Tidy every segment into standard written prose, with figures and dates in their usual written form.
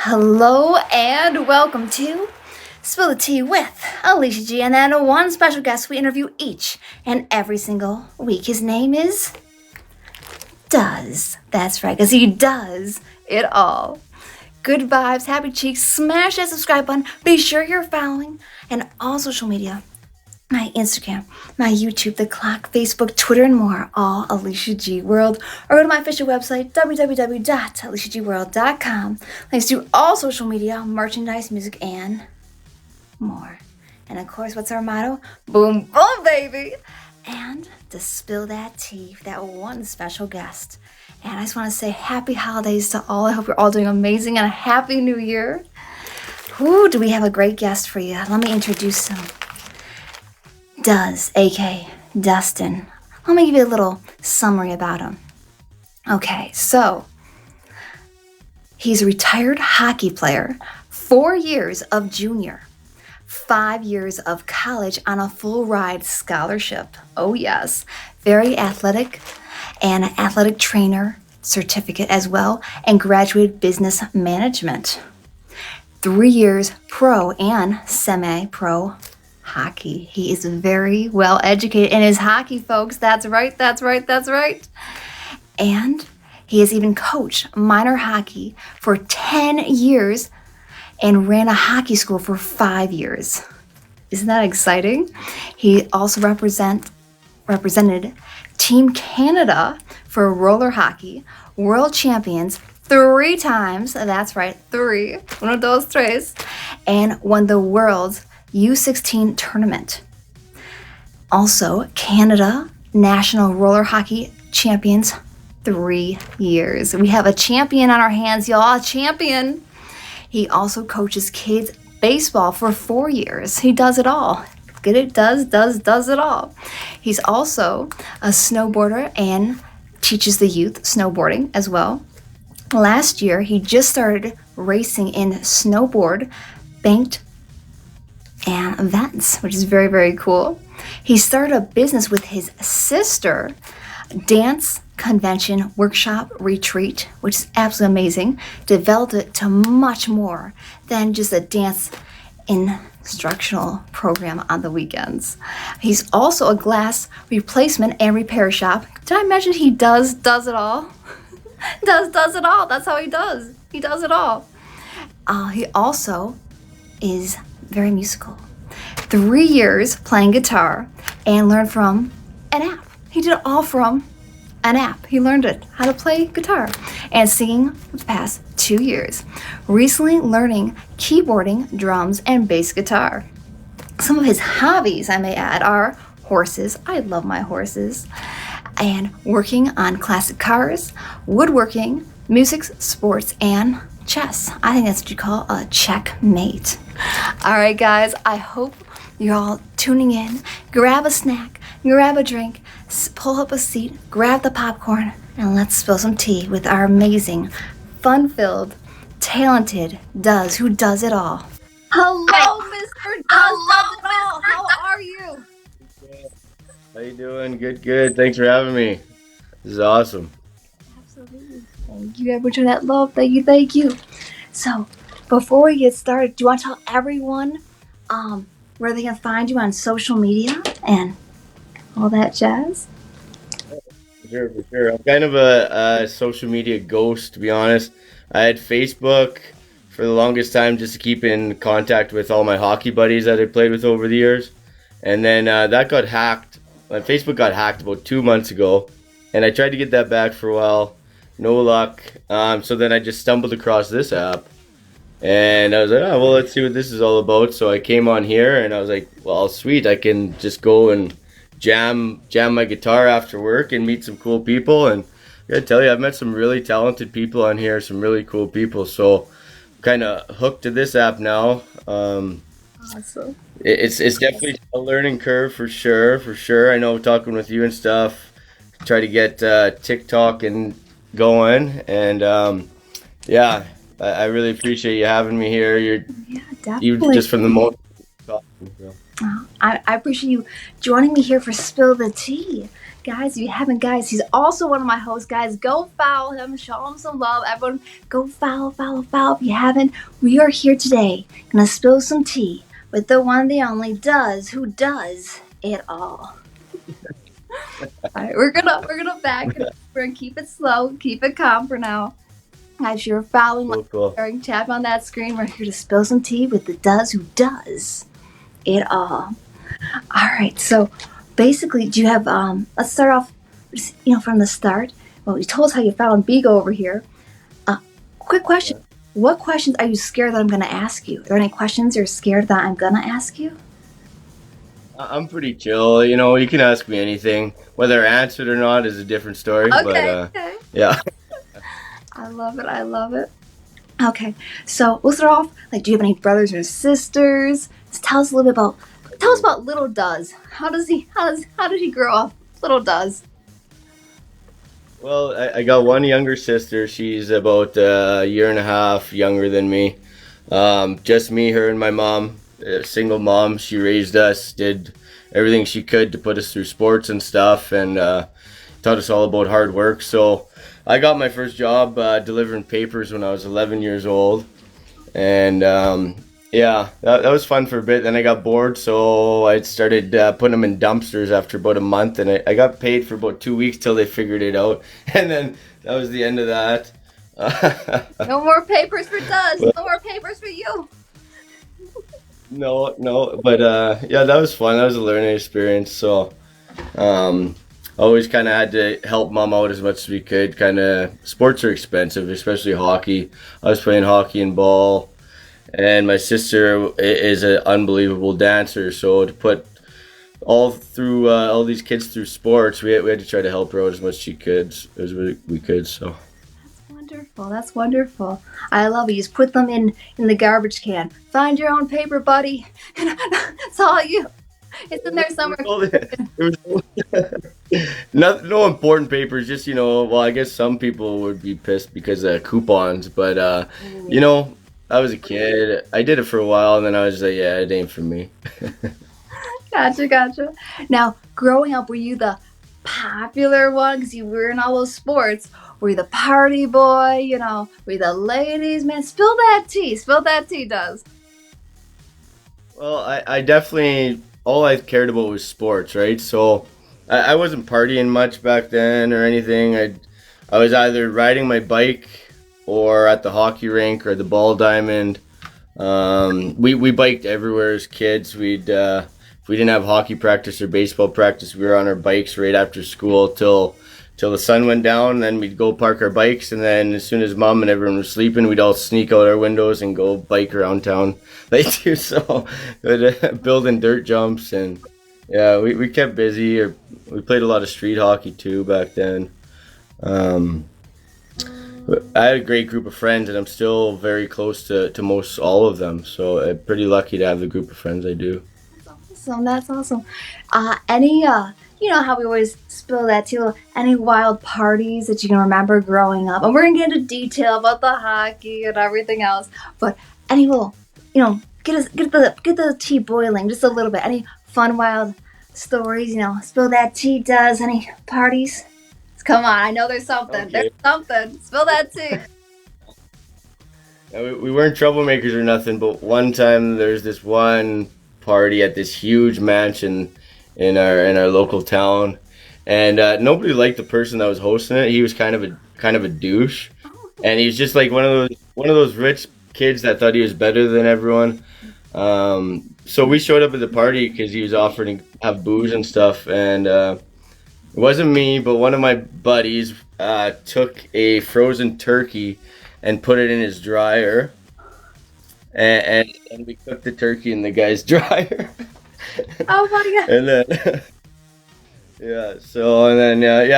Hello and welcome to Spill the Tea with Alicia G, and then one special guest we interview each and every single week. His name is Does. That's right, because he does it all. Good vibes, happy cheeks, smash that subscribe button. Be sure you're following and all social media. My Instagram, my YouTube, The Clock, Facebook, Twitter, and more, all Alicia G World. Or go to my official website, www.aliciagworld.com. Links to all social media, merchandise, music, and more. And of course, what's our motto? Boom, boom, baby! And to spill that tea for that one special guest. And I just want to say happy holidays to all. I hope you're all doing amazing and a happy new year. Who do we have a great guest for you? Let me introduce him. Does, aka Dustin. Let me give you a little summary about him. Okay, so he's a retired hockey player, 4 years of junior, 5 years of college on a full ride scholarship. Oh yes, very athletic, and an athletic trainer certificate as well, and graduated business management. 3 years pro and semi-pro hockey. He is very well educated in his hockey, folks. That's right. And he has even coached minor hockey for 10 years and ran a hockey school for 5 years. Isn't that exciting? He also represented Team Canada for roller hockey, world champions 3 times. That's right, 3. One of those tres. And won the world's U16 tournament. Also, Canada National Roller Hockey Champions 3 years. We have a champion on our hands, y'all. A champion. He also coaches kids baseball for 4 years. He does it all. Get it? Does it all. He's also a snowboarder and teaches the youth snowboarding as well. Last year, he just started racing in snowboard banked and events, which is very, very cool. He started a business with his sister, dance convention workshop retreat, which is absolutely amazing. Developed it to much more than just a dance instructional program on the weekends. He's also a glass replacement and repair shop. Did I mention he does it all? does it all. That's how he does. He does it all. He also is very musical. 3 years playing guitar and learned from an app. He did it all from an app. He learned it, how to play guitar and singing for the past 2 years. Recently learning keyboarding, drums, and bass guitar. Some of his hobbies, I may add, are horses. I love my horses. And working on classic cars, woodworking, music, sports, and chess. I think that's what you call a checkmate. All right, guys, I hope you're all tuning in. Grab a snack, grab a drink, pull up a seat, grab the popcorn, and let's spill some tea with our amazing, fun-filled, talented Does, who does it all. Hello, Mr. Does it all. How are you? How you doing? Good. Thanks for having me. This is awesome. Absolutely. Thank you, everyone, for that love. Thank you. So, before we get started, do you want to tell everyone where they can find you on social media and all that jazz? For sure. I'm kind of a social media ghost, to be honest. I had Facebook for the longest time just to keep in contact with all my hockey buddies that I played with over the years. And then that got hacked. My Facebook got hacked about 2 months ago. And I tried to get that back for a while. No luck. So then I just stumbled across this app. And I was like, oh, well, let's see what this is all about. So I came on here and I was like, well, sweet. I can just go and jam my guitar after work and meet some cool people. And I gotta tell you, I've met some really talented people on here, some really cool people. So I'm kind of hooked to this app now. Awesome. It's definitely a learning curve for sure. I know talking with you and stuff, try to get TikTok and going. And yeah. I really appreciate you having me here. Yeah, definitely. You just from the moment. I appreciate you joining me here for Spill the Tea. Guys, if you haven't, guys, he's also one of my hosts. Guys, go follow him, show him some love. Everyone, go follow. If you haven't, we are here today, gonna spill some tea with the one, the only, Does, who does it all. All right, we're gonna back it up. We're gonna keep it slow, keep it calm for now. As you're following, Cool. tap on that screen. We're here to spill some tea with the Does, who does it all. All right, so basically, do you have let's start off from the start. Well, you told us how you found Bigo over here. Quick question. What questions are you scared that I'm going to ask you? Are there any questions you're scared that I'm going to ask you? I'm pretty chill. You can ask me anything. Whether I answer it or not is a different story. Okay. Yeah. I love it. Okay, so we'll start off. Do you have any brothers or sisters? Just tell us a little bit about little Does. How does he grow up? Little Does. Well, I got one younger sister. She's about a year and a half younger than me. Just me, her, and my mom. A single mom. She raised us, did everything she could to put us through sports and stuff, and taught us all about hard work. So I got my first job delivering papers when I was 11 years old. And yeah, that was fun for a bit. Then I got bored, so I started putting them in dumpsters after about a month. And I got paid for about 2 weeks till they figured it out. And then that was the end of that. No more papers for Does. No more papers for you. No, but yeah, that was fun. That was a learning experience. So always kind of had to help mom out as much as we could. Kind of sports are expensive, especially hockey. I was playing hockey and ball, and my sister is an unbelievable dancer. So to put all these kids through sports, we had to try to help her out as much as we could. So. That's wonderful. I love it. You just put them in the garbage can. Find your own paper, buddy. That's all you. It's in there somewhere. No important papers. Just well, I guess some people would be pissed because of coupons. But I was a kid. I did it for a while, and then I was like, yeah, it ain't for me. Gotcha. Now, growing up, were you the popular one because you were in all those sports? Were you the party boy? Were you the ladies' man? Spill that tea, Does. Well, I definitely, all I cared about was sports, right? So I wasn't partying much back then or anything. I was either riding my bike or at the hockey rink or the ball diamond. We biked everywhere as kids. If we didn't have hockey practice or baseball practice, we were on our bikes right after school till the sun went down. Then we'd go park our bikes, and then as soon as mom and everyone were sleeping, we'd all sneak out our windows and go bike around town. They do so, building dirt jumps, and yeah, we kept busy. Or we played a lot of street hockey too back then. I had a great group of friends, and I'm still very close to most all of them. So I'm pretty lucky to have the group of friends I do. That's awesome. Any how we always spill that tea, any wild parties that you can remember growing up? And we're gonna get into detail about the hockey and everything else, but any little, get the tea boiling just a little bit. Any fun, wild stories? Spill that tea. Does any parties? Come on, I know there's something. Okay. There's something. Spill that tea. We weren't troublemakers or nothing, but one time there's this one party at this huge mansion in our local town, and nobody liked the person that was hosting it. He was kind of a douche, and he was just like one of those rich kids that thought he was better than everyone. So we showed up at the party because he was offering to have booze and stuff, and it wasn't me, but one of my buddies took a frozen turkey and put it in his dryer, and we cooked the turkey in the guy's dryer. Oh my god! And then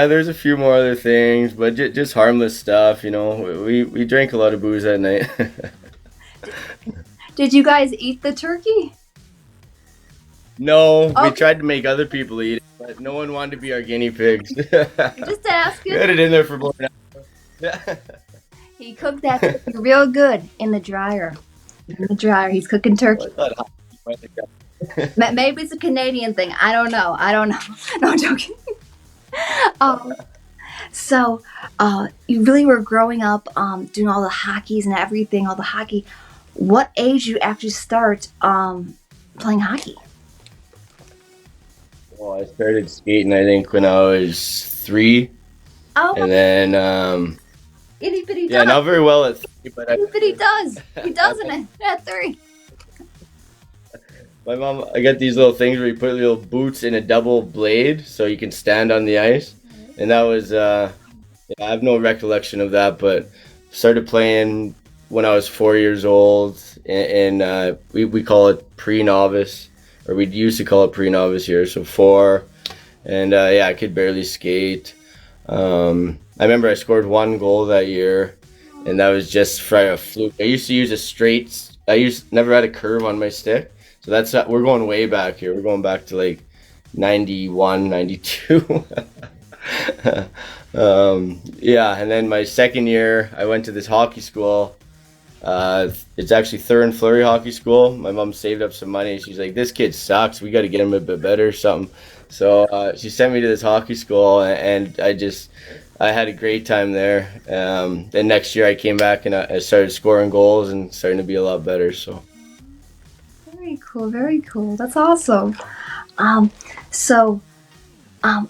there's a few more other things, but just harmless stuff. We drank a lot of booze that night. Did you guys eat the turkey? No, okay. We tried to make other people eat it, but no one wanted to be our guinea pigs. Just asking. We had it in there for about an hour. He cooked that turkey real good in the dryer. He's cooking turkey. Maybe it's a Canadian thing. I don't know. I don't know. No, I'm joking. Um, so, you really were growing up, doing all the hockeys and everything, all the hockey. What age did you actually start playing hockey? Well, I started skating, I think, when I was 3, Oh, and then itty bitty yeah, does. not very well at 3, but Itty bitty does. He doesn't it? At three. my mom, I got these little things where you put little boots in a double blade so you can stand on the ice, and that was yeah, I have no recollection of that, but started playing when I was 4 years old, and we call it pre-novice, or we used to call it pre-novice here, so 4, and yeah, I could barely skate. I remember I scored 1 goal that year, and that was just for a fluke. I used to use a straight. I used never had a curve on my stick, so that's we're going way back here. We're going back to like 91, 92. Yeah, and then my second year, I went to this hockey school. It's actually Thurin Fleury Hockey School. My mom saved up some money. She's like, "This kid sucks. We got to get him a bit better or something." So she sent me to this hockey school, and I had a great time there. Then next year I came back and I started scoring goals and starting to be a lot better. So Very cool. Very cool. That's awesome. Um, so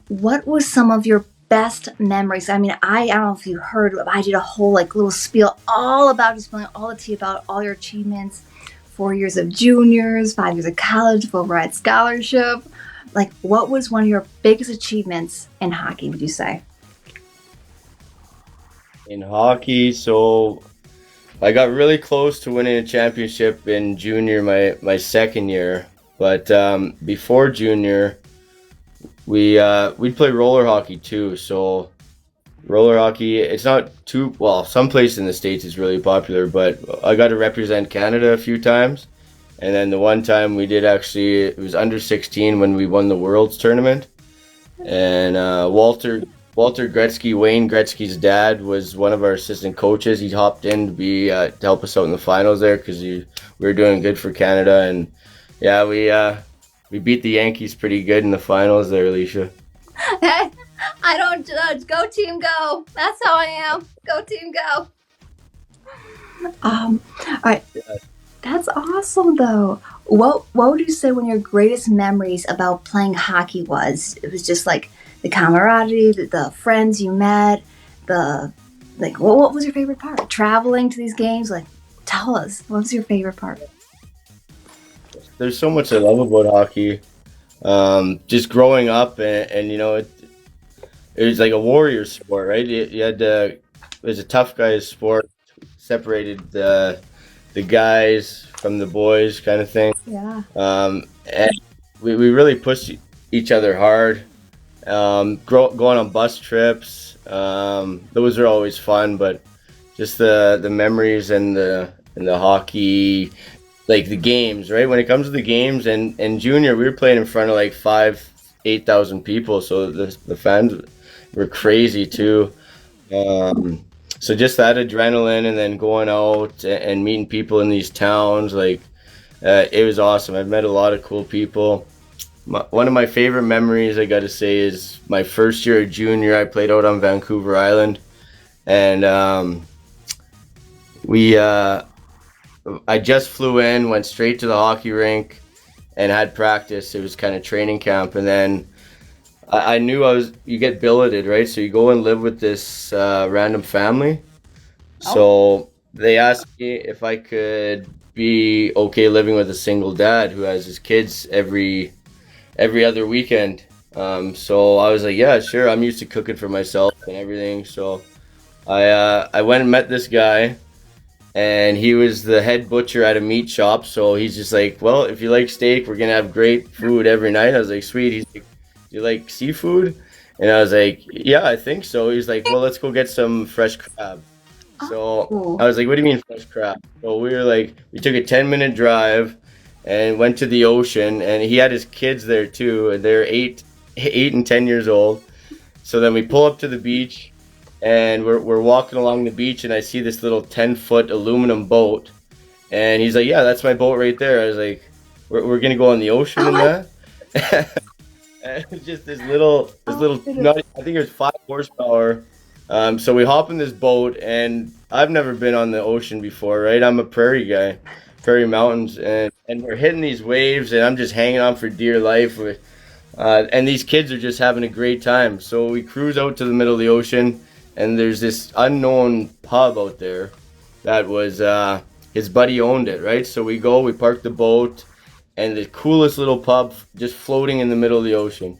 what was some of your best memories? I mean, I don't know if you heard, but I did a whole like little spiel all about just spilling all the tea about all your achievements. 4 years of juniors, 5 years of college, full ride scholarship. Like, what was one of your biggest achievements in hockey? Would you say? in hockey, so I got really close to winning a championship in junior, my second year. But before junior, we'd play roller hockey too. So roller hockey, it's not too well. Some place in the states is really popular, but I got to represent Canada a few times. And then the one time we did actually, it was under 16 when we won the Worlds tournament. And Walter Gretzky, Wayne Gretzky's dad, was one of our assistant coaches. He hopped in to be to help us out in the finals there because we were doing good for Canada. And yeah, we beat the Yankees pretty good in the finals there, Alicia. I don't judge. Go team, go. That's how I am. Go team, go. All right. That's awesome, though. What would you say one of your greatest memories about playing hockey was? It was just like the camaraderie, the friends you met, the like. What was your favorite part? Traveling to these games, like, tell us. What was your favorite part? There's so much I love about hockey. Just growing up, and it was like a warrior sport, right? You had it was a tough guys sport, separated the guys from the boys, kind of thing. Yeah. And we really pushed each other hard. Going on bus trips, those are always fun, but just the memories and the hockey, like the games, right? When it comes to the games and junior, we were playing in front of like 8,000 people, so the fans were crazy too. Um, so just that adrenaline, and then going out and meeting people in these towns, like it was awesome. I've met a lot of cool people. One of my favorite memories, I got to say, is my first year of junior. I played out on Vancouver Island, and we I just flew in, went straight to the hockey rink, and had practice. It was kind of training camp, and then I knew you get billeted, right? So you go and live with this random family. Oh. So they asked me if I could be okay living with a single dad who has his kids every other weekend. So I was like, yeah, sure. I'm used to cooking for myself and everything. So I went and met this guy, and he was the head butcher at a meat shop. So he's just like, well, if you like steak, we're gonna have great food every night. I was like, sweet. He's like, do you like seafood? And I was like, yeah, I think so. He's like, well, let's go get some fresh crab. So Oh. I was like, what do you mean fresh crab? So we took a 10-minute drive and went to the ocean, and he had his kids there too. And they're 8 and 10 years old. So then we pull up to the beach, and we're walking along the beach, and I see this little 10-foot aluminum boat, and he's like, yeah, that's my boat right there. I was like, we're gonna go on the ocean Oh and my, that. And it was just this oh little, my goodness. not, I think it was 5 horsepower. So we hop in this boat, and I've never been on the ocean before, right? I'm a prairie guy, prairie mountains, and we're hitting these waves, and I'm just hanging on for dear life. And these kids are just having a great time. So we cruise out to the middle of the ocean, and there's this unknown pub out there that was his buddy owned it, right? So we go, we park the boat, and the coolest little pub just floating in the middle of the ocean.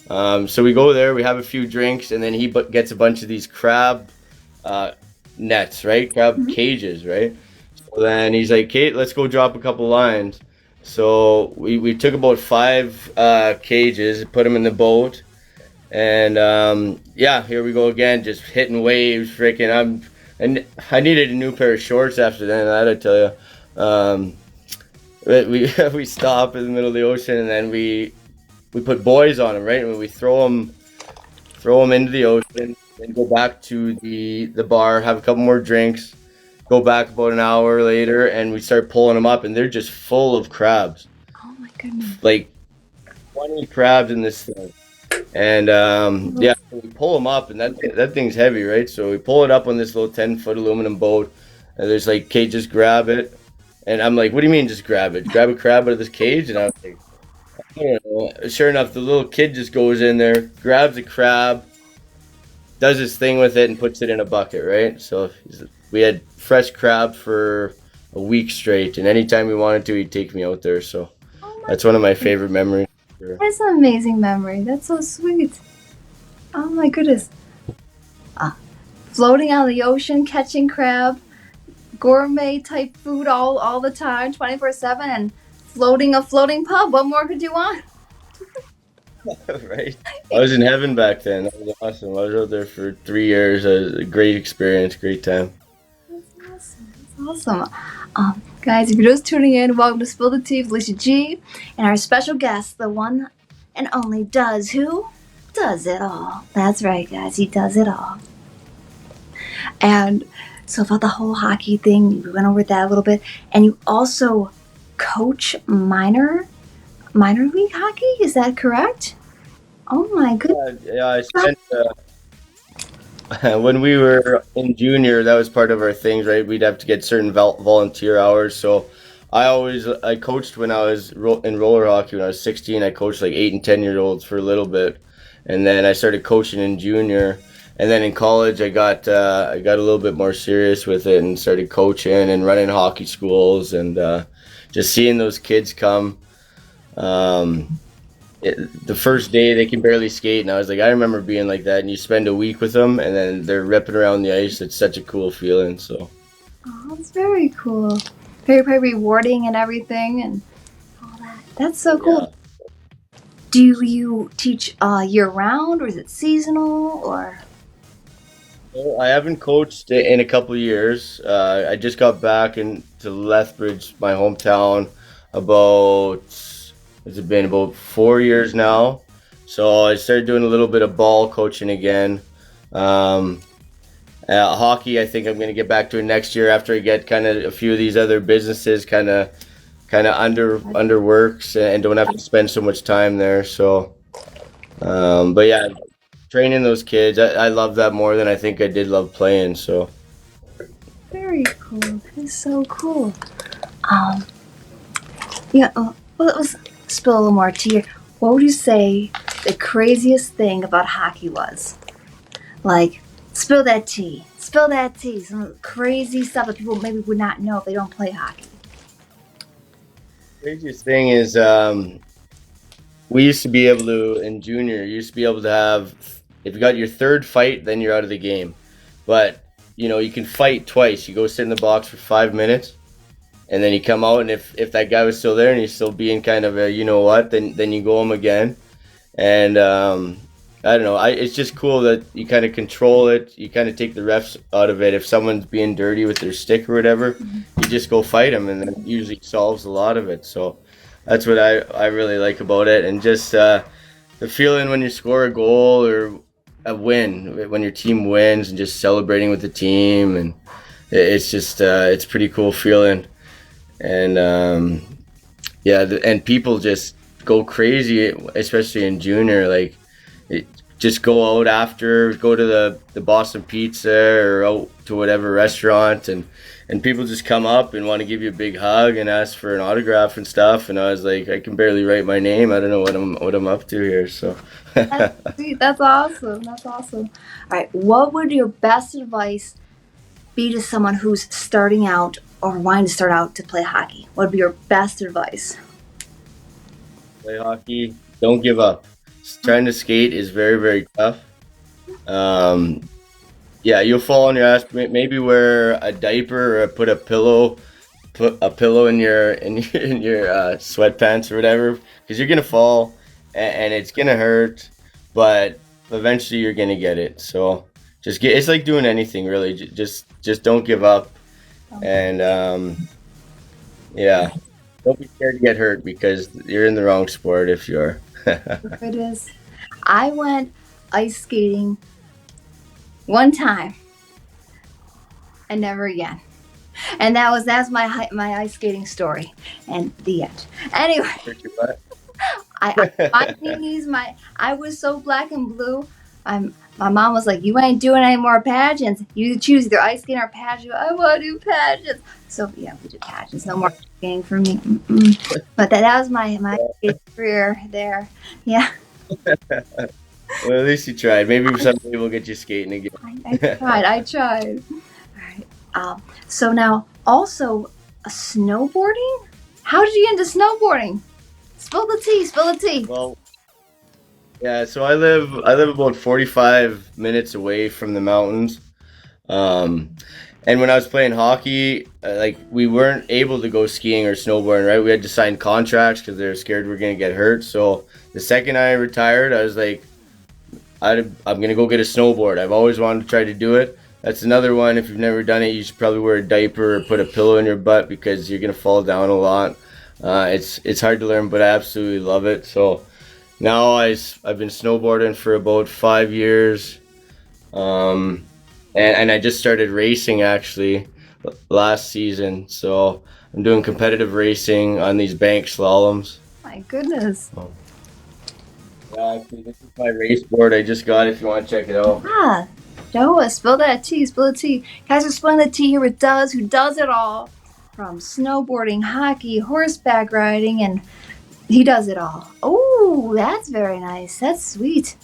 So we go there, we have a few drinks, and then he gets a bunch of these crab uh, nets, right? Crab Mhm. cages, right? So then he's like, Kate, let's go drop a couple lines. So we took about 5 cages, put them in the boat, and yeah, here we go again, just hitting waves, freaking. And I needed a new pair of shorts after that, I tell you. We we stop in the middle of the ocean, and then we put buoys on them, right? And we throw them into the ocean, then go back to the bar, have a couple more drinks, go back about an hour later, and we start pulling them up, and they're just full of crabs, Oh my goodness. like 20 crabs in this thing. And Little- yeah, so we pull them up, and that thing's heavy, right? So we pull it up on this little 10-foot aluminum boat, and there's like, Kate, just grab it. And I'm like, what do you mean, just grab it? Grab a crab out of this cage? And I was like, I don't know. Sure enough, the little kid just goes in there, grabs a crab, does his thing with it, and puts it in a bucket, right? So we had fresh crab for a week straight, and anytime we wanted to, he'd take me out there. So Oh my that's one of my goodness. favorite memories. Sure. That's an amazing memory. That's so sweet. Oh my goodness. Uh, Floating on the ocean, catching crab, gourmet type food all the time, 24/7, and floating a floating pub. What more could you want? Right? I was in heaven back then. That was awesome. I was out there for 3 years. It was a great experience, great time. That's awesome. That's awesome. Guys, if you're just tuning in, welcome to Spill the Tea with Alicia G. And our special guest, the one and only Does who? Does it all. That's right, guys. He does it all. And so about the whole hockey thing, we went over that a little bit. And you also coach minor league hockey. Is that correct? Oh my goodness. Yeah, I spent when we were in junior, that was part of our things, right? We'd have to get certain volunteer hours. So I coached when I was in roller hockey when I was 16. I coached like 8 and 10 year olds for a little bit, and then I started coaching in junior. And then in college, I got a little bit more serious with it and started coaching and running hockey schools and just seeing those kids come. Um, the first day they can barely skate, and I was like, I remember being like that. And you spend a week with them, and then they're ripping around the ice. It's such a cool feeling. So Oh, that's very cool. Very, very rewarding and everything and all that. That's so yeah. cool. Do you teach year round or is it seasonal or? Well, I haven't coached in a couple of years. I just got back into Lethbridge, my hometown, about, has it been about 4 years now? So I started doing a little bit of ball coaching again. Um, Hockey, I think I'm going to get back to it next year after I get kind of a few of these other businesses kind of underworks and don't have to spend so much time there. So, but yeah, training those kids, I love that more than I think I did love playing. So Very cool. That is so cool. Um, yeah. Well, let's spill a little more tea here. What would you say the craziest thing about hockey was? Like, spill that tea. Spill that tea. Some crazy stuff that people maybe would not know if they don't play hockey. craziest thing is we used to be able to in junior. You used to be able to have if you got your third fight, then you're out of the game. But you can fight twice. You go sit in the box for 5 minutes, and then you come out, and if that guy was still there and he's still being kind of a then you go him again. And I don't know. It's just cool that you kind of control it. You kind of take the refs out of it. If someone's being dirty with their stick or whatever, you just go fight them, and then it usually solves a lot of it. So that's what I really like about it, and just the feeling when you score a goal or a win, when your team wins, and just celebrating with the team, and it's just it's a pretty cool feeling. And yeah, and people just go crazy, especially in junior. Like, it, just go out after, go to the Boston Pizza or out to whatever restaurant, and people just come up and want to give you a big hug and ask for an autograph and stuff. And I was like, I can barely write my name. I don't know what I'm up to here. So, That's sweet. That's awesome. That's awesome. All right. What would your best advice be to someone who's starting out or wanting to start out to play hockey? What would be your best advice? play hockey. Don't give up. Trying to skate is very, very tough. Um, yeah, you'll fall on your ass. Maybe wear a diaper or put a pillow in your in your sweatpants or whatever, because you're gonna fall and it's gonna hurt, but eventually you're gonna get it. So just get. It's like doing anything really. Just don't give up, and yeah, don't be scared to get hurt because you're in the wrong sport if you are. It is. I went ice skating one time and never again. And that's my ice skating story and the end. Anyway, Hurt your butt. my knees, I was so black and blue. My mom was like, "You ain't doing any more pageants. You choose either ice skating or pageant." I want to do pageants. So yeah, we do pageants. No more skating for me. Mm-mm. But that was my skating career there. Yeah, Well, at least you tried. Maybe someday we'll get you skating again. I tried. All right. So now also snowboarding. How did you get into snowboarding? Spill the tea. Spill the tea. Well, yeah. So I live about 45 minutes away from the mountains. Um, and when I was playing hockey, like we weren't able to go skiing or snowboarding, right? We had to sign contracts because they were scared we were gonna get hurt. So the second I retired, I was like, I'm gonna go get a snowboard. I've always wanted to try to do it. That's another one. If you've never done it, you should probably wear a diaper or put a pillow in your butt because you're gonna fall down a lot. It's hard to learn, but I absolutely love it. So now I've been snowboarding for about 5 years, um, and I just started racing actually last season. So I'm doing competitive racing on these bank slaloms. My goodness. Yeah, actually, this is my race board I just got. If you want to check it out. Ah, Noah, spill that tea, spill the tea. Guys, we're spilling the tea here with Duz, who does it all. From snowboarding, hockey, horseback riding, and he does it all. Oh, that's very nice. That's sweet.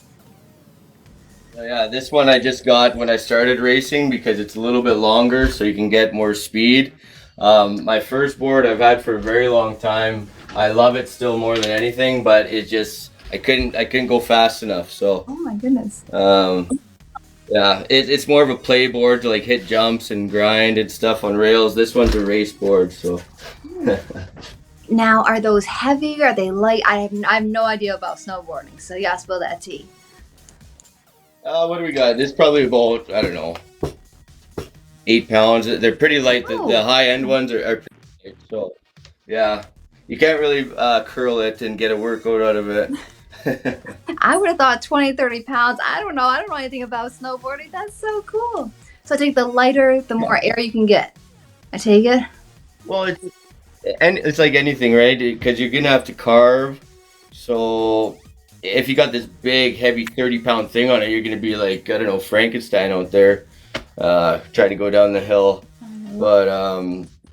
Yeah, this one I just got when I started racing because it's a little bit longer, so you can get more speed. My first board I've had for a very long time. I love it still more than anything, but it just I couldn't go fast enough. So Oh my goodness. yeah, it's more of a play board to like hit jumps and grind and stuff on rails. This one's a race board, so. Now, are those heavy? Are they light? I have no idea about snowboarding, so yeah, spill that tea. What do we got? This is probably about, I don't know, 8 pounds. They're pretty light. The Oh, high end ones are pretty light. So, yeah, you can't really curl it and get a workout out of it. I would have thought 20, 30 pounds. I don't know. I don't know anything about snowboarding. That's so cool. So I take the lighter, the more air you can get. I take it. Well, it's like anything, right? Because you're gonna have to carve. So if you got this big, heavy 30-pound thing on it, you're gonna be like, I don't know, Frankenstein out there, trying to go down the hill. But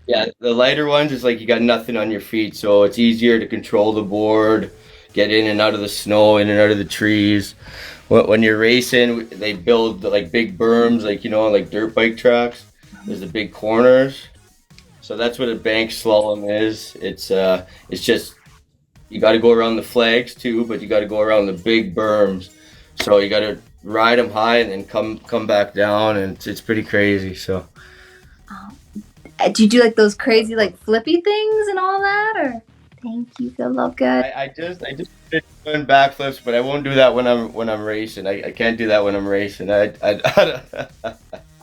yeah, the lighter ones is like you got nothing on your feet, so it's easier to control the board, get in and out of the snow, in and out of the trees. When you're racing, they build like big berms, like like dirt bike tracks. There's the big corners, so that's what a bank slalom is. It's just you got to go around the flags too, but you got to go around the big berms. So you got to ride them high and then come back down, and it's pretty crazy. So. Do you do like those crazy like flippy things and all that, or thank you, Phil Lovegood? I just did doing backflips, but I won't do that when I'm racing. I can't do that when I'm racing. Oh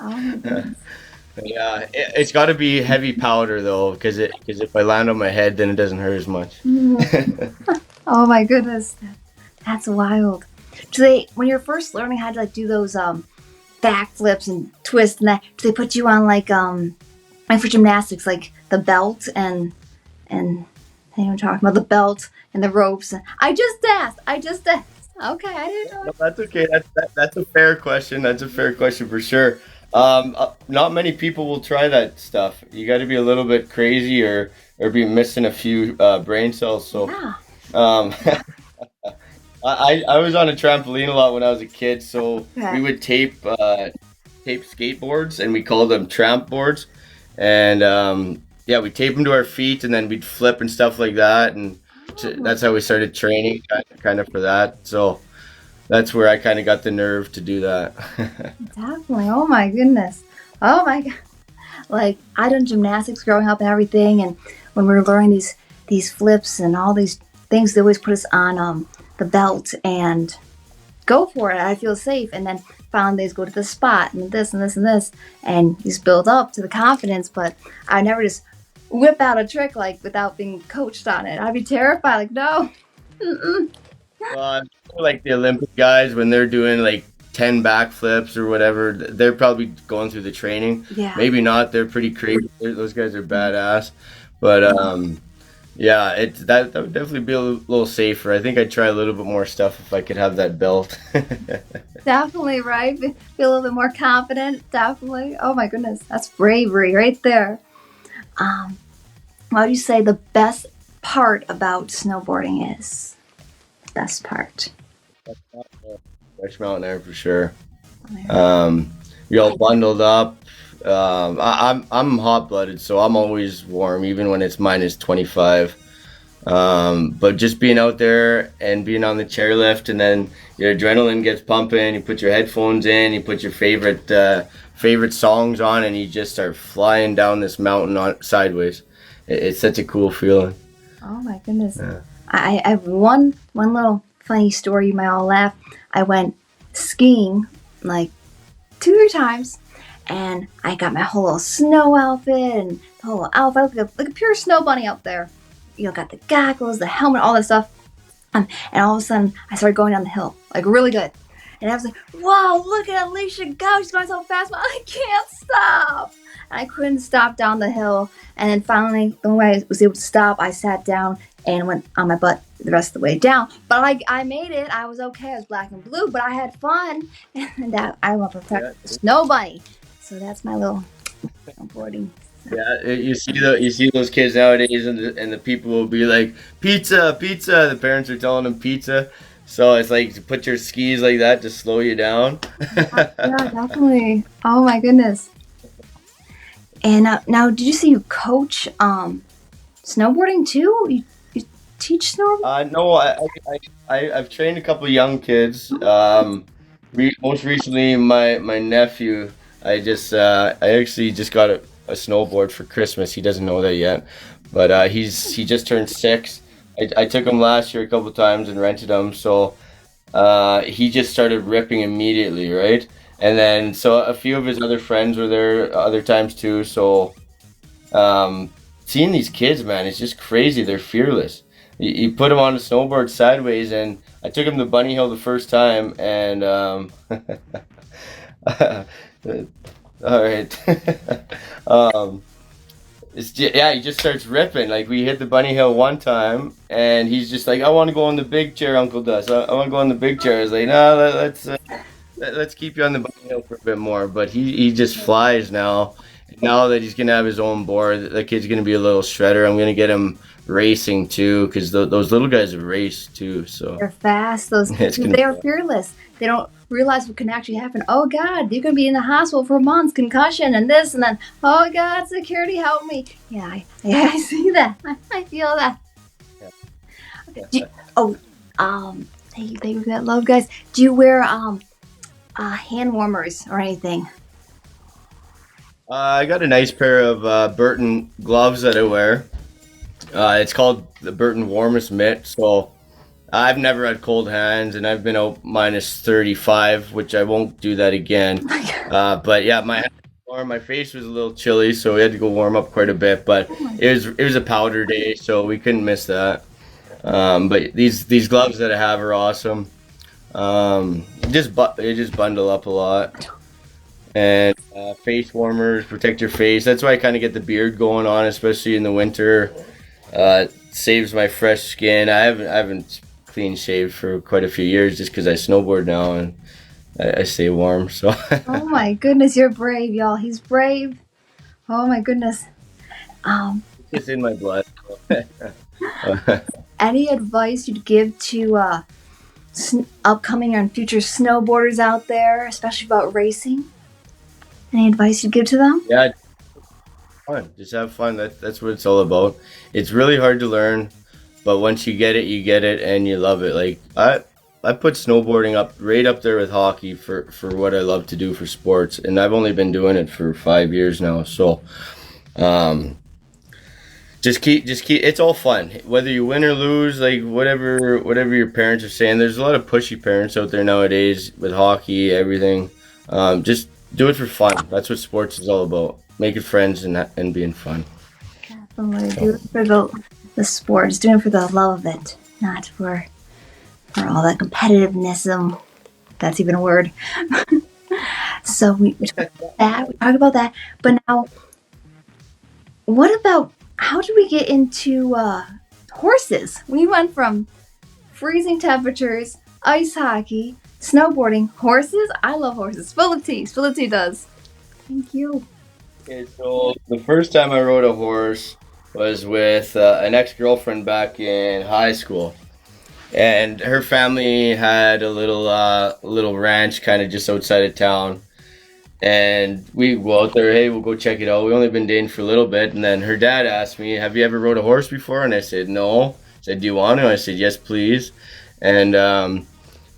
my goodness. Yeah, it's got to be heavy powder though, because if I land on my head, then it doesn't hurt as much. Oh my goodness, that's wild. Do they, when you're first learning how to like do those backflips and twists and that, do they put you on like for gymnastics like the belt and And you're talking about the belt and the ropes. I just asked. I just asked. Okay, I didn't know. No, that's okay. That's a fair question. That's a fair question for sure. Not many people will try that stuff. You got to be a little bit crazy or be missing a few brain cells. So Yeah. um, I was on a trampoline a lot when I was a kid. So we Okay. would tape skateboards and we called them tramp boards. And yeah, we tape them to our feet and then we'd flip and stuff like that. And Oh, that's how we started training kind of for that. So that's where I kind of got the nerve to do that. definitely. Oh my goodness. Oh my god. Like I done gymnastics growing up and everything, and when we were learning these flips and all these things, they always put us on the belt and go for it. I feel safe, and then finally they just go to the spot and this and this and this, and you just build up to the confidence. But I never just whip out a trick like without being coached on it. I'd be terrified. Like no. Mm-mm. Well, I feel like the Olympic guys when they're doing like 10 backflips or whatever, they're probably going through the training. Yeah. Maybe not. They're pretty crazy. Those guys are badass. But yeah, that would definitely be a little safer. I think I'd try a little bit more stuff if I could have that belt. Definitely, right? Be a little bit more confident. Definitely. Oh my goodness, that's bravery right there. Um, what would you say the best part about snowboarding is? Best part. Fresh Mountain Air for sure. Um, we all bundled up. I'm hot blooded, so I'm always warm, even when it's -25. But just being out there and being on the chairlift, and then your adrenaline gets pumping. You put your headphones in, you put your favorite songs on, and you just start flying down this mountain sideways. It's such a cool feeling. Oh my goodness. Yeah. I have one little funny story. You might all laugh. I went skiing like 2 or 3 times, and I got my whole little snow outfit and the whole outfit. I look like a pure snow bunny out there. You know, got the goggles, the helmet, all that stuff. And all of a sudden, I started going down the hill, like really good. And I was like, "Wow, look at Alicia go! She's going so fast, but I can't stop." And I couldn't stop down the hill. And then finally, the only way I was able to stop, I sat down and went on my butt the rest of the way down. But I made it. I was okay. I was black and blue, but I had fun. And that I'm a Yeah. perfect snow bunny. So that's my little snowboarding. Yeah, you see those kids nowadays, and the people will be like pizza, pizza. The parents are telling them pizza, so it's like to put your skis like that to slow you down. Yeah, definitely. Oh my goodness. And now, did you say you coach snowboarding too? You teach snowboarding? No, I've trained a couple young kids. Most recently, my nephew. I actually just got a snowboard for Christmas. He doesn't know that yet, but he just turned 6. I took him last year a couple times and rented him, so he just started ripping immediately, right? And then so a few of his other friends were there other times too. So seeing these kids, man, it's just crazy. They're fearless. You put them on a snowboard sideways, and I took him to Bunny Hill the first time, and all right. um, yeah, he just starts ripping. Like we hit the bunny hill one time, and he's just like, "I want to go on the big chair, Uncle Dust. I want to go on the big chair." I was like, "No, let's keep you on the bunny hill for a bit more." But he just flies now. Now that he's gonna have his own board, the kid's gonna be a little shredder. I'm gonna get him racing too, because those little guys race too. So They're fast. Those it's gonna. they are fearless. They don't realize what can actually happen. Oh God, you can be in the hospital for months, concussion and this and then. Oh God, security, help me. Yeah, I see that. I feel that. Do you- oh, they that love guys. Do you wear hand warmers or anything? I got a nice pair of Burton gloves that I wear. It's called the Burton Warmest Mitt. So I've never had cold hands, and I've been out -35, which I won't do that again. But yeah, my hands were warm. My face was a little chilly, so we had to go warm up quite a bit. But it was a powder day, so we couldn't miss that. But these gloves that I have are awesome. They just bundle up a lot. And face warmers protect your face. That's why I kind of get the beard going on, especially in the winter. Saves my fresh skin. I haven't clean shaved for quite a few years just because I snowboard now and I stay warm. So Oh my goodness, you're brave, y'all. He's brave. Oh my goodness. Um, it's in my blood. any advice you'd give to upcoming and future snowboarders out there, especially about racing? Any advice you'd give to them? Yeah, fun. Just have fun. That's what it's all about. It's really hard to learn, but once you get it, and you love it. Like I put snowboarding up right up there with hockey for what I love to do for sports, and I've only been doing it for 5 years now. So um, just keep. It's all fun, whether you win or lose. Like whatever your parents are saying. There's a lot of pushy parents out there nowadays with hockey, everything. Just do it for fun. That's what sports is all about. Making friends and being fun. Definitely So do it for the sport. Just doing it for the love of it, not for all that competitiveness. That's even a word. So we talk about that. We talk about that. But now, what about how did we get into horses? We went from freezing temperatures, ice hockey, snowboarding, horses. I love horses. Spill the tea. Spill the tea does. Thank you. okay, so the first time I rode a horse was with an ex-girlfriend back in high school, and her family had a little ranch kind of just outside of town. And we go out there, hey, we'll go check it out. We only been dating for a little bit, and then her dad asked me, "Have you ever rode a horse before?" And I said, "No." He said, "Do you want to?" I said, "Yes, please." And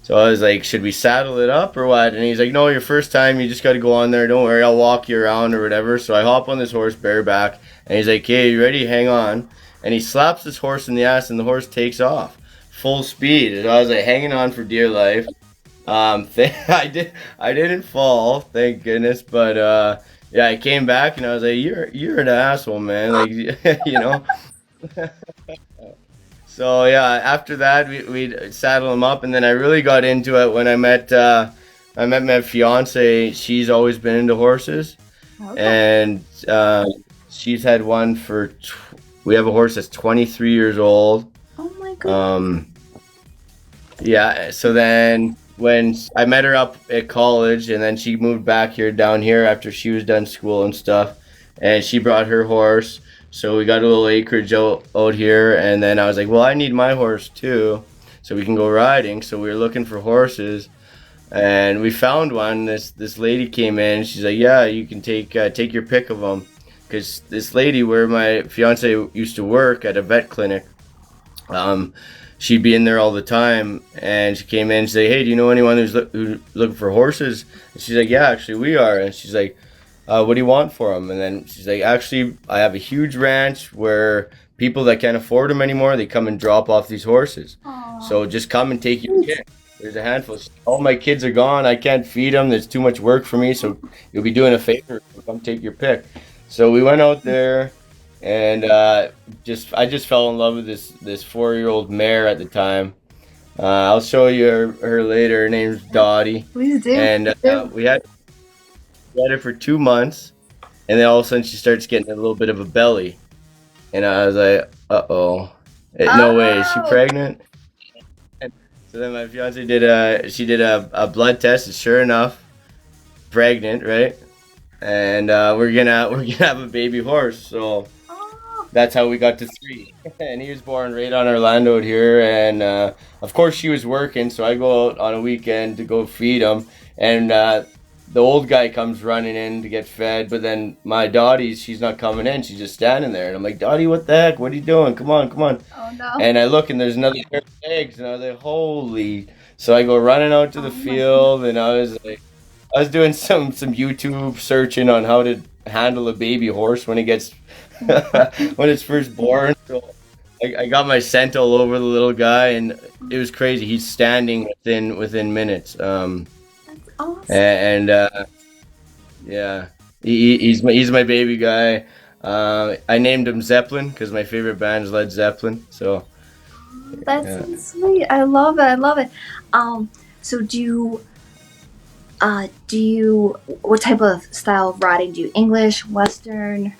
so I was like, "Should we saddle it up or what?" And he's like, "No, your first time, you just got to go on there. Don't worry, I'll walk you around or whatever." So I hop on this horse bareback, and he's like, "Hey, you ready? Hang on." And he slaps this horse in the ass, and the horse takes off full speed. And I was like hanging on for dear life. I didn't fall, thank goodness. But yeah, I came back and I was like, you're an asshole, man. Like, you know. So yeah, after that we saddle him up, and then I really got into it when I met my fiance. She's always been into horses, Okay. and she's had one for. We have a horse that's 23 years old. Oh my goodness. Um, Yeah, so then when I met her up at college, and then she moved back here down here after she was done school and stuff, and she brought her horse. So we got a little acreage out here, and then I was like, well, I need my horse too, so we can go riding. So we were looking for horses, and we found one. This lady came in. She's like, yeah, you can take your pick of them, because this lady where my fiance used to work at a vet clinic, um, she'd be in there all the time, and she came in and say, "Hey, do you know anyone who's looking for horses?" And she's like, "Yeah, actually, we are." And she's like, "What do you want for them?" And then she's like, "Actually, I have a huge ranch where people that can't afford them anymore, they come and drop off these horses. Aw. So just come and take your pick. There's a handful. All my kids are gone. I can't feed them. There's too much work for me. So you'll be doing a favor. Come take your pick." So we went out there, and just I just fell in love with this 4-year-old mare at the time. I'll show you her later. Her name's Dottie, Please do. and Do. we had her for 2 months, and then all of a sudden she starts getting a little bit of a belly, and I was like, "Uh oh, no way, is she Oh. pregnant?" And so then my fiance did a blood test, and sure enough, pregnant, right? And we're gonna have a baby horse. So Oh. that's how we got to three. And he was born right on Orlando out here. And of course, she was working, so I go out on a weekend to go feed him. And the old guy comes running in to get fed, but then my Dottie, she's not coming in. She's just standing there. And I'm like, "Dottie, what the heck? What are you doing? Come on, come on." Oh no. And I look, and there's another pair of eggs. And I was like, "Holy." So I go running out to Oh the my. field, and I was doing some YouTube searching on how to handle a baby horse when it gets when it's first born. So I got my scent all over the little guy, and it was crazy. He's standing within minutes. That's awesome. And yeah, he's my baby guy. I named him Zeppelin because my favorite band is Led Zeppelin. So That's yeah. so sweet. I love it. I love it. Um, so do you what type of style of riding do you? English, Western?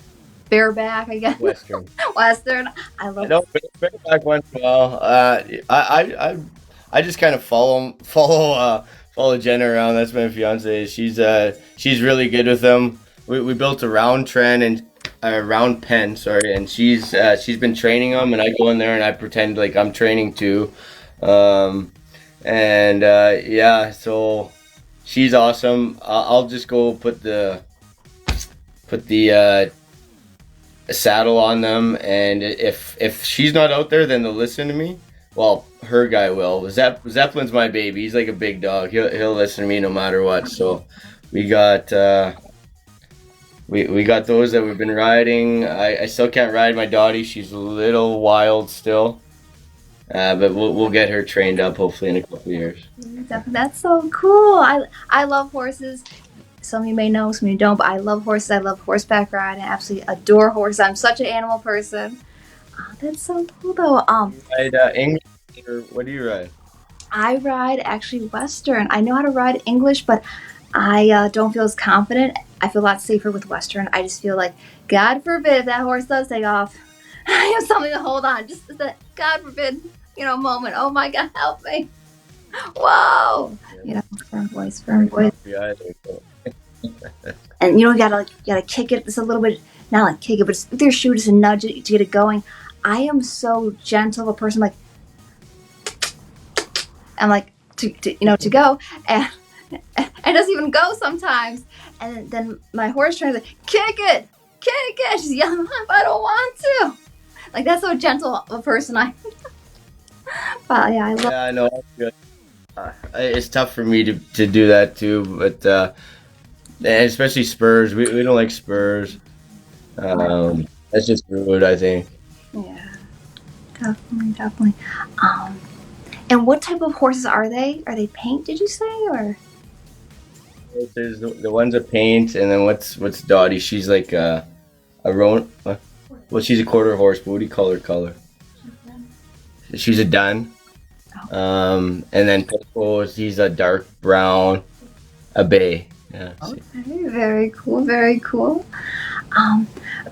bareback, I guess. Western. Western. I I love. know, back once in a while. I just kind of follow Jenna around. That's my fiance. She's really good with them. We built a round trend and a round pen, sorry, and she's been training them, and I go in there and I pretend like I'm training too, um, and yeah, so she's awesome. I'll just go put the saddle on them, and if she's not out there, then they'll listen to me. Well, her guy will. Zeppelin's my baby. He's like a big dog. He'll listen to me no matter what. So we got we got those that we've been riding. I still can't ride my Dottie. She's a little wild still, but we'll get her trained up hopefully in a couple of years. That's so cool. I love horses. Some of you may know, some of you don't, but I love horses. I love horseback riding. I absolutely adore horses. I'm such an animal person. Oh, that's so cool, though. Ride English, or what do you ride? I ride actually Western. I know how to ride English, but I don't feel as confident. I feel a lot safer with Western. I just feel like, God forbid, if that horse does take off, I have something to hold on. Just that, God forbid, moment. Oh my God, help me. Whoa. Firm voice, firm voice. Yeah, And you gotta kick it just a little bit, not like kick it, but just with your shoe, just a nudge it to get it going. I am so gentle of a person, like I'm like to go, and it doesn't even go sometimes. And then my horse trainer like, kick it. She's yelling, I don't want to. Like, that's so gentle of a person I. But yeah, I love. yeah, I know. That's good. It's tough for me to do that too, but and especially spurs. We don't like spurs. That's just rude, I think. Yeah, definitely. And what type of horses are they? Are they paint? Did you say or? There's the ones that paint, and then what's Dottie? She's like a roan. Well, she's a quarter horse, but what do you call her color? She's a dun. And then Pico, he's a dark brown, a bay. Yeah. Okay, very cool, very cool.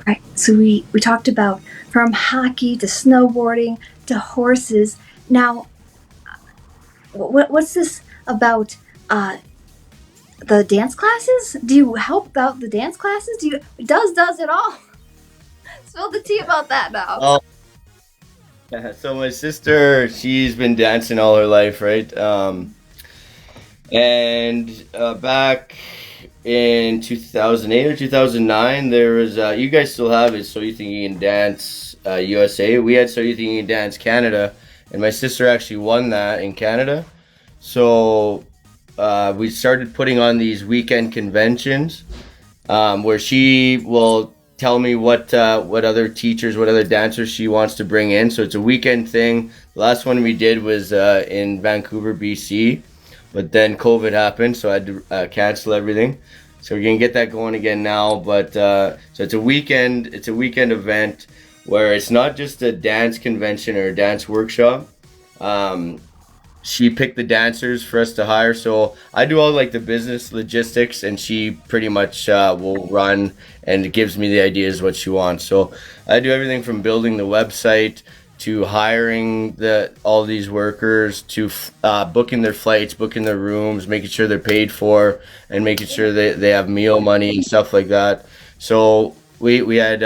Right. So we talked about from hockey to snowboarding to horses. Now, what's this about? The dance classes? Do you help out the dance classes? Does it all? Spill the tea about that now. Oh, yeah. So my sister, she's been dancing all her life, right? And back in 2008 or 2009, there was you guys still have it, So You Think You Can Dance USA. We had So You Think You Can Dance Canada, and my sister actually won that in Canada. So we started putting on these weekend conventions where she will tell me what other teachers, what other dancers she wants to bring in. So it's a weekend thing. The last one we did was in Vancouver, BC, but then COVID happened, so I had to cancel everything. So we're gonna get that going again now. But so it's a weekend event where it's not just a dance convention or a dance workshop. She picked the dancers for us to hire, so I do all like the business logistics, and she pretty much will run and gives me the ideas what she wants. So I do everything from building the website to hiring all these workers to booking their flights, booking their rooms, making sure they're paid for, and making sure they have meal money and stuff like that. So we had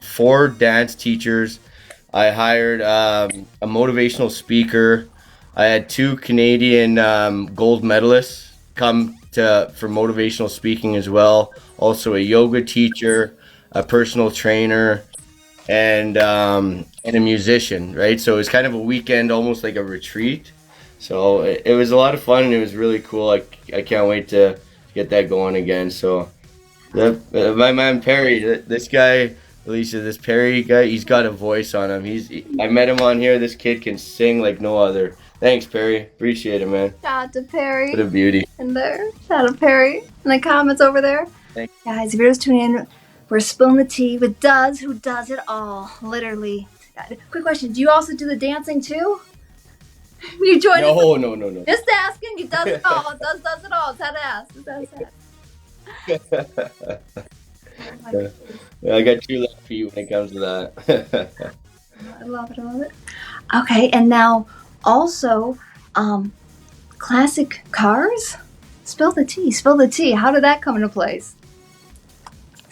4 dance teachers. I hired a motivational speaker. I had 2 Canadian gold medalists come for motivational speaking as well. Also a yoga teacher, a personal trainer, and a musician, right? So it was kind of a weekend, almost like a retreat. So it was a lot of fun, and it was really cool. I can't wait to get that going again. So my man Perry, this guy, Alicia, this Perry guy, he's got a voice on him. I met him on here. This kid can sing like no other. Thanks, Perry. Appreciate it, man. Shout out to Perry. What a beauty. In there. Shout out to Perry in the comments over there. Thanks. Guys, if you're just tuning in, we're spilling the tea with Duz, who does it all, literally. Quick question: do you also do the dancing too? You join us? No. Just asking. He does it all. Does it all. It's how to ask. Oh my Yeah. goodness. Yeah, I got two left feet when it comes to that. I love it. I love it. Okay, and now also, um, classic cars. Spill the tea. Spill the tea. How did that come into place?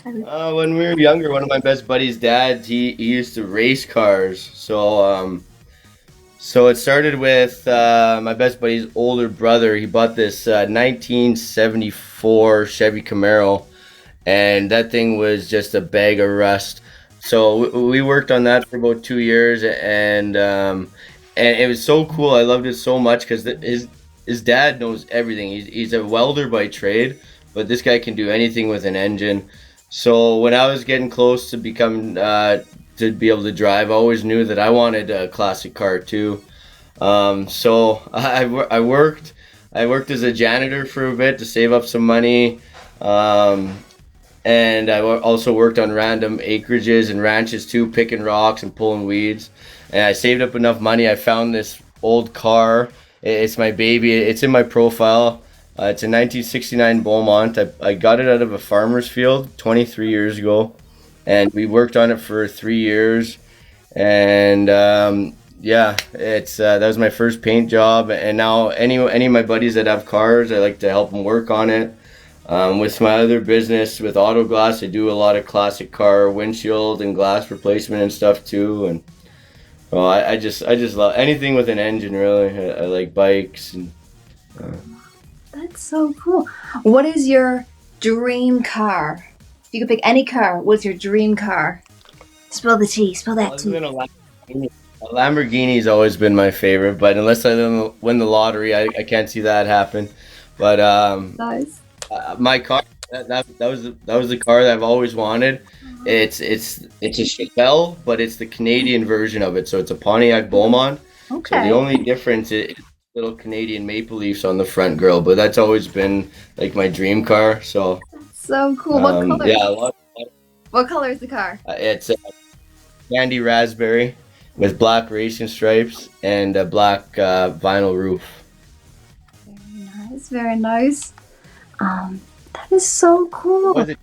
When we were younger, one of my best buddies' dads, he used to race cars. So it started with my best buddy's older brother. He bought this 1974 Chevy Camaro, and that thing was just a bag of rust. So we worked on that for about 2 years, and it was so cool. I loved it so much because his dad knows everything. He's a welder by trade, but this guy can do anything with an engine. So when I was getting close to becoming to be able to drive, I always knew that I wanted a classic car too. So I worked as a janitor for a bit to save up some money. Um, and also worked on random acreages and ranches too, picking rocks and pulling weeds. And I saved up enough money. I found this old car. It's my baby. It's in my profile. It's a 1969 Beaumont. I got it out of a farmer's field 23 years ago, and we worked on it for 3 years. And yeah, it's that was my first paint job. And now any of my buddies that have cars, I like to help them work on it. With my other business with Auto Glass, I do a lot of classic car windshield and glass replacement and stuff too. And well, I just love anything with an engine really. I like bikes and uh, That's so cool. What is your dream car? If you could pick any car, what's your dream car? Spill the tea. Spill that other tea. than a Lamborghini's always been my favorite. But unless I win the lottery, I can't see that happen. But Nice. my car that was the car that I've always wanted. It's a Chevelle, but it's the Canadian version of it. So it's a Pontiac Beaumont. So the Okay. only difference is little Canadian maple leafs on the front grille. But that's always been like my dream car. So So cool. What color? yeah, a lot. What color is the car? It's a candy raspberry with black racing stripes and a black vinyl roof. Very nice. Very nice. That is so cool. Was it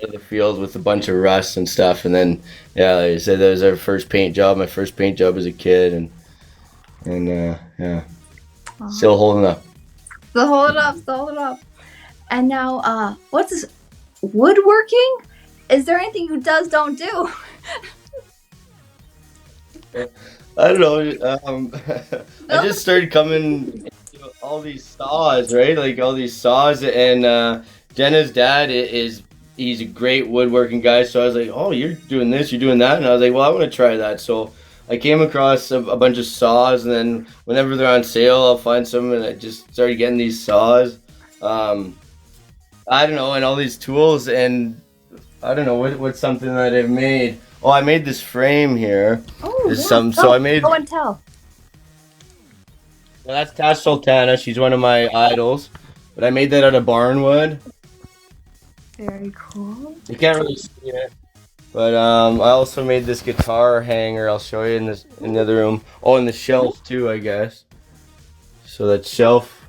in the field with a bunch of rust and stuff, and then yeah, like I said, that was our first paint job. My first paint job as a kid, and yeah, Aw. still holding up. So hold it up. So hold it up. And now, what's this? Woodworking? Is there anything you don't do? I don't know. I just started coming into all these saws, right? Like all these saws, and Jenna's dad he's a great woodworking guy. So I was like, oh, you're doing this, you're doing that, and I was like, well, I want to try that. So I came across a bunch of saws, and then whenever they're on sale, I'll find some, and I just started getting these saws. Um, I don't know, and all these tools, and I don't know what's something that I've made. Oh, I made this frame here. Oh, This is yeah. some. So I made. Go and tell. Well, that's Tash Sultana. She's one of my idols. But I made that out of barnwood. Very cool. You can't really see it. But I also made this guitar hanger. I'll show you in the other room. Oh, and the shelf too, I guess. So that shelf.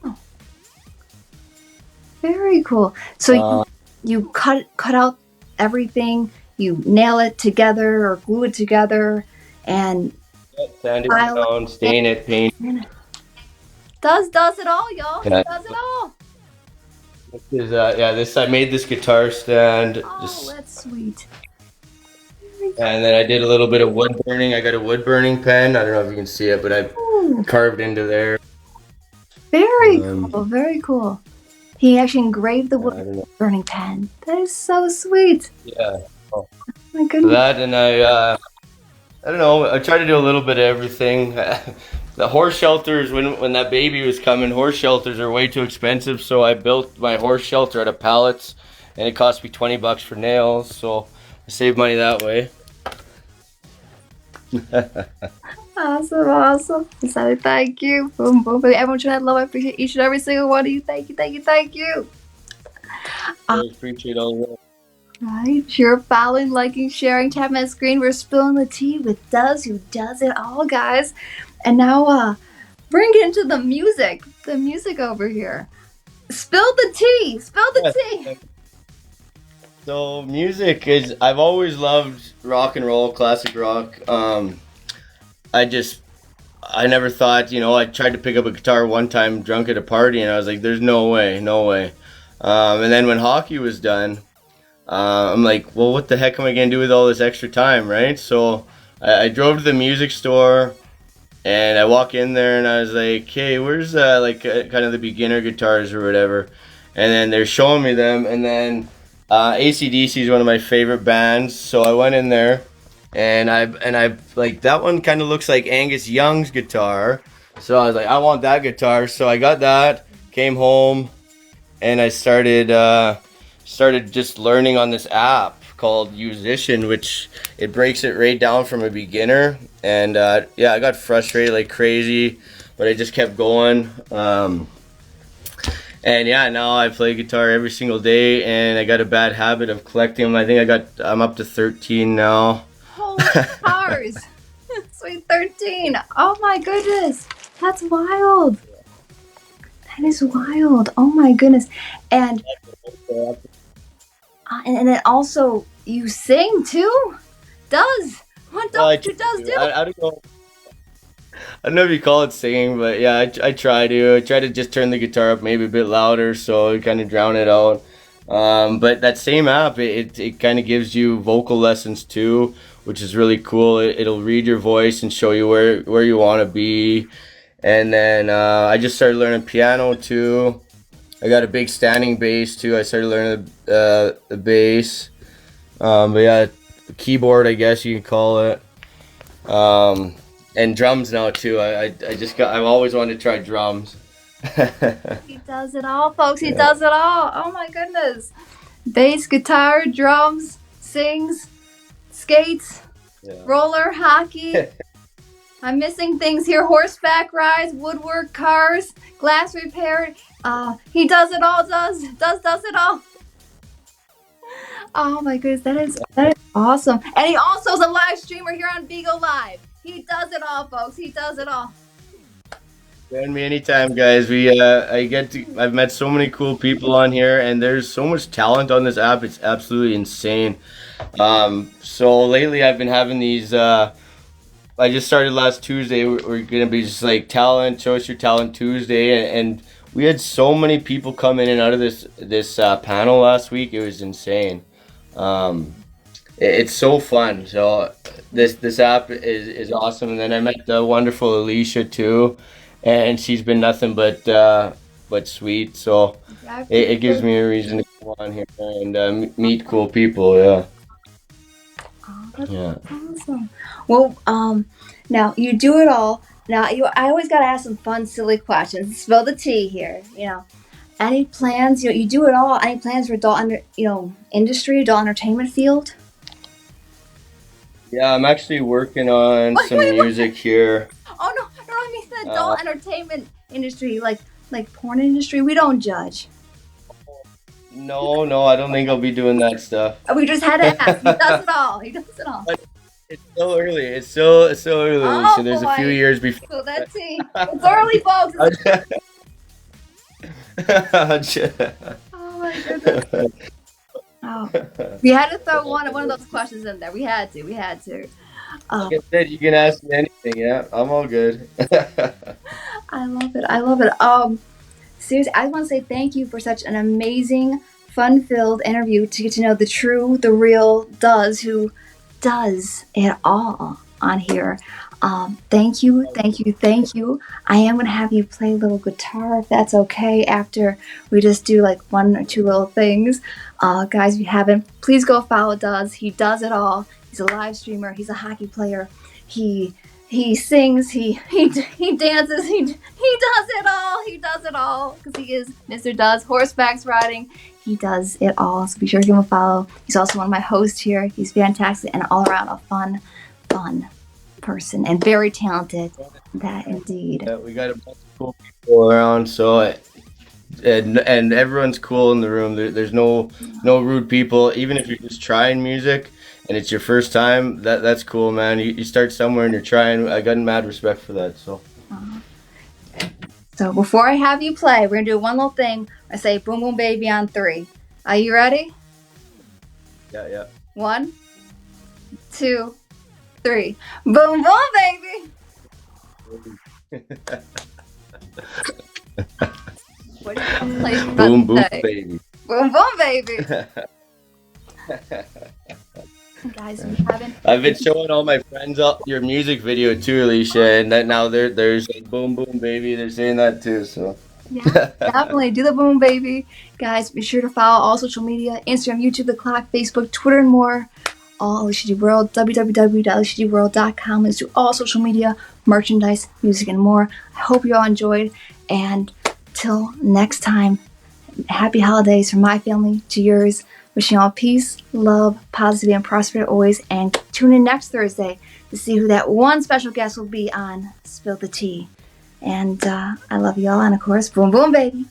Very cool. So Uh, you cut out everything, you nail it together or glue it together, and Sand it file down, stain it, paint. it. Does it all, y'all? He Yeah. does it all. This is yeah. This I made this guitar stand. Oh, Just that's sweet. and then I did a little bit of wood burning. I got a wood burning pen. I don't know if you can see it, but I Ooh, carved into there. very Um, cool. Very cool. He actually engraved the I wood don't know. burning pen. That is so sweet. Yeah. My goodness. That and I don't know. I try to do a little bit of everything. The horse shelters when that baby was coming, horse shelters are way too expensive. So I built my horse shelter out of pallets, and it cost me $20 for nails. So I saved money that way. Awesome, awesome. So thank you. Boom, boom, boom. Everyone should have love. I appreciate each and every single one of you. Thank you, thank you, thank you. I appreciate all that. Right, you're following, liking, sharing, tapping that screen. We're spilling the tea with Does, who does it all, guys. And now, bring into the music over here. Spill the tea, spill the tea. So music is I've always loved rock and roll, classic rock. I just I never thought, I tried to pick up a guitar one time drunk at a party and I was like, there's no way, no way. And then when hockey was done, I'm like, well, what the heck am I gonna do with all this extra time, right? So I drove to the music store and I walk in there and I was like, hey, where's kind of the beginner guitars or whatever? And then they're showing me them, and then AC/DC is one of my favorite bands, so I went in there and I like that one kind of looks like Angus Young's guitar, so I was like, I want that guitar, so I got that, came home, and I started just learning on this app called Musician, which it breaks it right down from a beginner. And yeah, I got frustrated like crazy, but I just kept going. And yeah, now I play guitar every single day, and I got a bad habit of collecting them. I think I'm up to 13 now. Holy stars! Sweet 13. Oh my goodness. That's wild. That is wild. Oh my goodness. And and then also you sing too? Does? What does do? I don't know. I don't know if you call it singing, but yeah, I try to. I try to just turn the guitar up maybe a bit louder so it kind of drown it out. But that same app, it kind of gives you vocal lessons too, which is really cool. It'll read your voice and show you where you want to be. And then I just started learning piano too. I got a big standing bass too. I started learning the bass. But yeah, keyboard, I guess you can call it. And drums now too. I've always wanted to try drums. He does it all, folks. He does it all. Oh my goodness. Bass, guitar, drums, sings, skates, roller, hockey. I'm missing things here. Horseback rides, woodwork, cars, glass repair. He does it all, does it all. Oh my goodness, that is awesome. And he also is a live streamer here on Vigo Live. He does it all, folks. He does it all. Join me anytime, guys. I've met so many cool people on here, and there's so much talent on this app. It's absolutely insane. So lately I've been having these. I just started last Tuesday. We're gonna be just like show us your talent Tuesday, and we had so many people come in and out of this panel last week. It was insane. It's so fun. So this app is awesome. And then I met the wonderful Alicia too, and she's been nothing but sweet. So it gives me a reason to come on here and meet cool people. Yeah. Oh, that's awesome. Well, now you do it all. Now I always gotta ask some fun, silly questions. Spill the tea here. Any plans? You do it all. Any plans for adult industry, adult entertainment field? Yeah, I'm actually working on some music here. Oh no, I mean the adult entertainment industry, like porn industry. We don't judge. No, I don't think I'll be doing that stuff. We just had to ask. He does it all. He does it all. But it's so early. It's so early. Oh, so there's a few years before. So let's see. It's early, folks. Oh my goodness. Oh, we had to throw one of those questions in there. We had to. Like I said, you can ask me anything. Yeah, I'm all good. I love it. Seriously, I want to say thank you for such an amazing, fun-filled interview to get to know the real Duz, who does it all on here. Thank you. I am going to have you play a little guitar, if that's okay, after we just do like one or two little things. Guys, if you haven't, please go follow Duz. He does it all. He's a live streamer. He's a hockey player. He sings. He dances. He does it all. He does it all because he is Mr. Duz. Horseback riding. He does it all. So be sure to give him a follow. He's also one of my hosts here. He's fantastic and all around a fun person and very talented. That indeed. Yeah, we got a bunch of cool people around, so and everyone's cool in the room. There's no rude people. Even if you're just trying music and it's your first time, that's cool, man. You start somewhere and you're trying. I got mad respect for that. So before I have you play, we're gonna do one little thing. I say "Boom Boom Baby" on 3. Are you ready? Yeah. 1, 2, 3. Boom, boom, baby. What are you gonna play for us Boom, boom, today? baby. Boom, boom, baby. Guys, we haven't. I've been showing all my friends up your music video too, Alicia, and that now they're saying boom, boom, baby. They're saying that too. So Yeah, definitely do the boom, baby. Guys, be sure to follow all social media: Instagram, YouTube, The Clock, Facebook, Twitter, and more. All Alicia G World, www.aliciagworld.com. Let's do all social media, merchandise, music, and more. I hope you all enjoyed. And till next time, happy holidays from my family to yours. Wishing you all peace, love, positivity, and prosperity always. And tune in next Thursday to see who that one special guest will be on Spill the Tea. And I love you all. And of course, boom, boom, baby.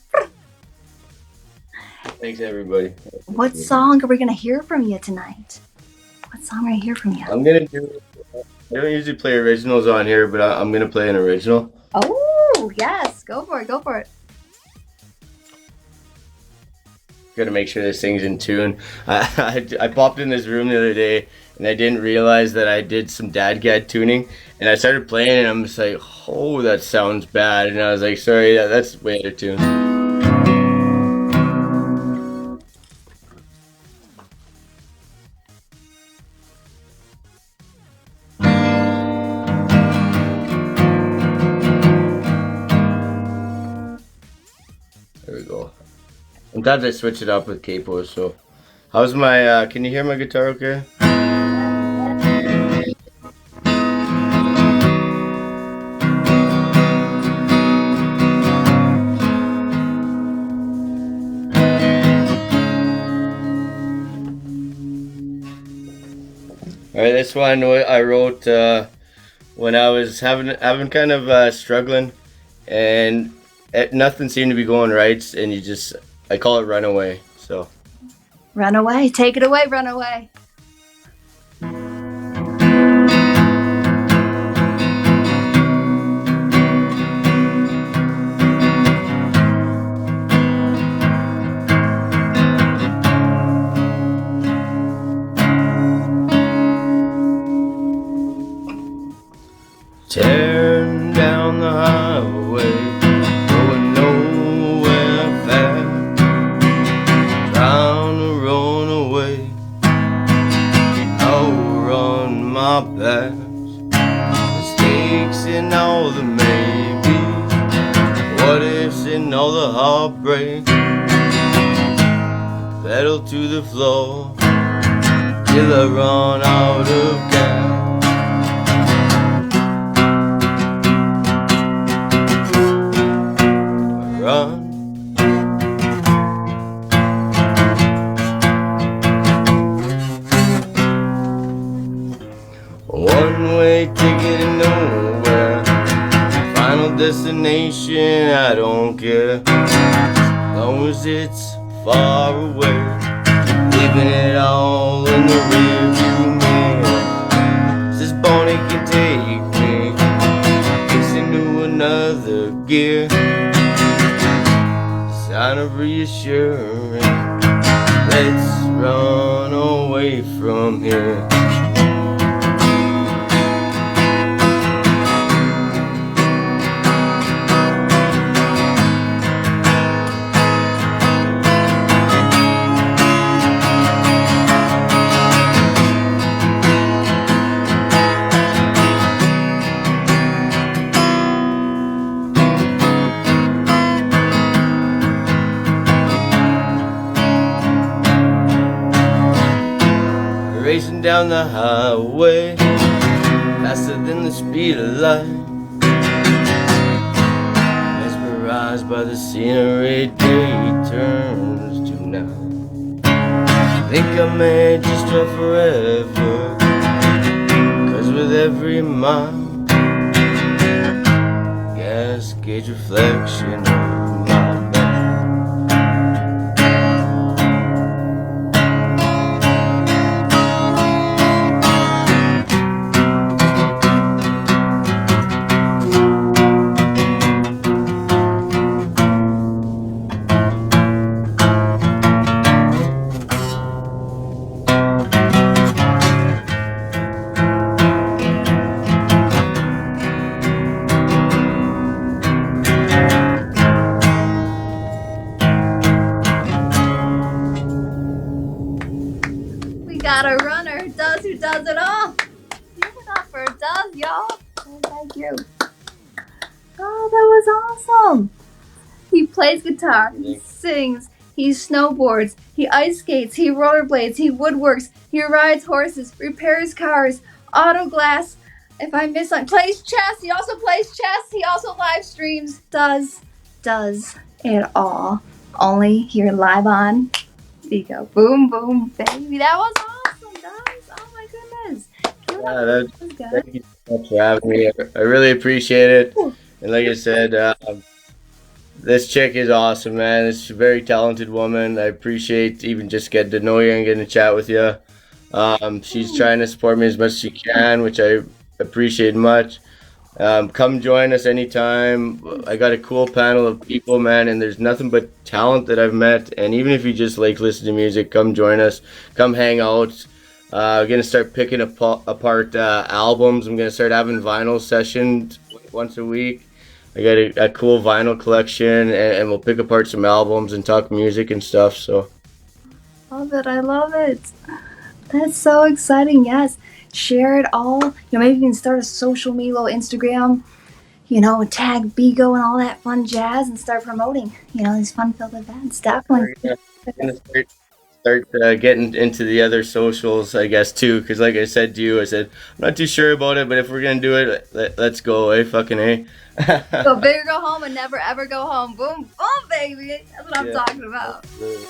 thanks everybody. What song are we going to hear from you tonight? What song are we going to hear from you? I'm gonna do. I don't usually play originals on here, but I'm gonna play an original. Oh, yes. Go for it. Go for it. Gotta make sure this thing's in tune. I popped in this room the other day and I didn't realize that I did some DADGAD tuning, and I started playing and I'm just like, oh, that sounds bad, and I was like, sorry, that's way out of tune. There we go. Sometimes I switch it up with capos, so. How's my, can you hear my guitar okay? Alright, this one I wrote when I was having kind of struggling, and nothing seemed to be going right, and I call it Runaway, so. Run away. Take it away. Run away. Tearing down the highway, going nowhere fast, trying to run away, outrun my past, mistakes and all the maybes, what ifs and all the heartbreak, pedal to the floor, till I run out of gas. Run. One-way ticket to nowhere, final destination, I don't care, as long as it's far away, leaving it all in the rearview mirror. This Bonnie can take me, gets into another gear. Sign of reassurance, let's run away from here. Racing down the highway, faster than the speed of light, mesmerized by the scenery, day turns to night. Think I may just drive forever, 'cause with every mile, gas gauge reflection of my back. got a runner who does it all. Give it up for Duz, y'all. Oh, thank you. Oh, that was awesome. He plays guitar, he sings, he snowboards, he ice skates, he rollerblades, he woodworks, he rides horses, repairs cars, auto glass. If I miss one, plays chess. He also plays chess. He also live streams. Does it all. Only here live on Vigo. Boom, boom, baby. That was awesome, guys. Oh my goodness. Thank you so much for having me. I really appreciate it. And like I said, this chick is awesome, man. She's a very talented woman. I appreciate even just getting to know you and getting to chat with you. She's trying to support me as much as she can, which I appreciate much. Come join us anytime. I got a cool panel of people, man, and there's nothing but talent that I've met. And even if you just like listen to music, come join us. Come hang out. I'm gonna start picking apart albums. I'm gonna start having vinyl sessions once a week. I got a cool vinyl collection, and we'll pick apart some albums and talk music and stuff. So Love it. I love it. That's so exciting. Yes. Share it all. Maybe you can start a social media, little Instagram, and tag Vigo and all that fun jazz and start promoting, these fun-filled events. Definitely. I'm gonna start getting into the other socials, I guess, too. Because like I said to you, I said, I'm not too sure about it, but if we're going to do it, let's go, fucking A. Go big or go home and never ever go home. Boom, boom, baby. That's what I'm talking about. Absolutely.